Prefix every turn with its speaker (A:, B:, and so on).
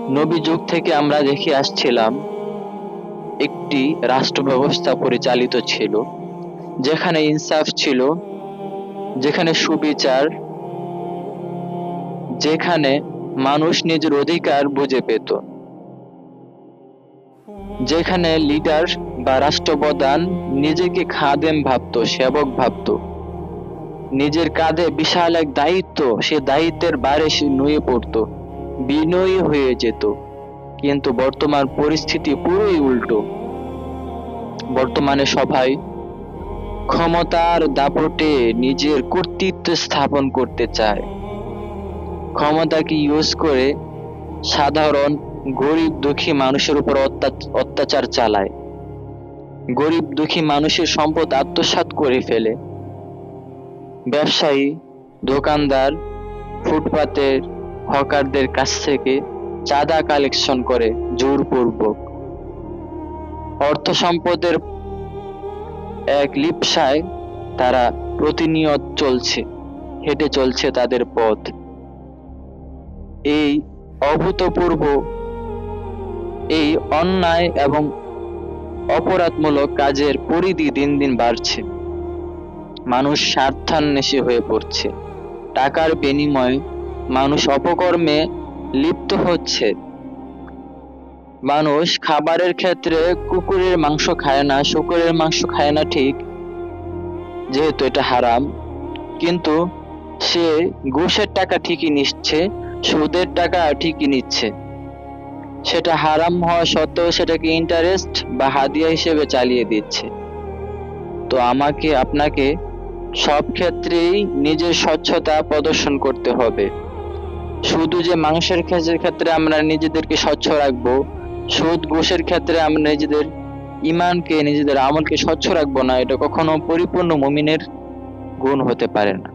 A: নবী যুগ থেকে আমরা দেখে আসছিলাম একটি রাষ্ট্র ব্যবস্থা পরিচালিত ছিল, যেখানে ইনসাফ ছিল, যেখানে সুবিচার, যেখানে মানুষ নিজের অধিকার বুঝে পেত, যেখানে লিডার বা রাষ্ট্রপ্রধান নিজেকে খাদেম ভাবতো, সেবক ভাবতো, নিজের কাঁধে বিশাল এক দায়িত্ব, সে দায়িত্বের বাইরে সে নুয়ে পড়তো, বিনয়ী হয়ে যেত। কিন্তু বর্তমান পরিস্থিতি পুরোই উল্টো। বর্তমানে সবাই ক্ষমতার দাপটে নিজের কর্তৃত্ব স্থাপন করতে চায়, ক্ষমতাকে ইউজ করে সাধারণ গরিব দুঃখী মানুষের উপর অত্যাচার চালায়, গরিব দুঃখী মানুষের সম্পদ আত্মসাৎ করে ফেলে, ব্যবসায়ী, দোকানদার, ফুটপাতের হকারদের কাছ থেকে চাঁদা কালেকশন করে জোরপূর্বক। অর্থ সম্পদের এক লিপ্সায় তারা প্রতিনিয়ত হেঁটে চলছে তাদের পথ। এই অভূতপূর্ব এই অন্যায় এবং অপরাধমূলক কাজের পরিধি দিন দিন বাড়ছে। মানুষ স্বার্থান্বেষী হয়ে পড়ছে। টাকার বিনিময়ে মানুষ অপকর্মে লিপ্ত হচ্ছে। মানুষ খাবারের ক্ষেত্রে কুকুরের মাংস খায় না, শূকরের মাংস খায় না ঠিক, যেহেতু এটা হারাম, কিন্তু সে ঘুষের টাকা ঠিকই নিচ্ছে, সুদের টাকা ঠিকই নিচ্ছে। সেটা হারাম হওয়া সত্ত্বেও সেটাকে ইন্টারেস্ট বা হাদিয়া হিসেবে চালিয়ে দিচ্ছে। তো আমাকে আপনাকে সব ক্ষেত্রেই নিজের স্বচ্ছতা প্রদর্শন করতে হবে। শুধু যে মাংসের ক্ষেত্রে আমরা নিজেদেরকে স্বচ্ছ রাখবো, সুদ ঘুষের ক্ষেত্রে আমরা নিজেদের ইমানকে, নিজেদের আমলকে স্বচ্ছ রাখবো না, এটা কখনো পরিপূর্ণ মুমিনের গুণ হতে পারে না।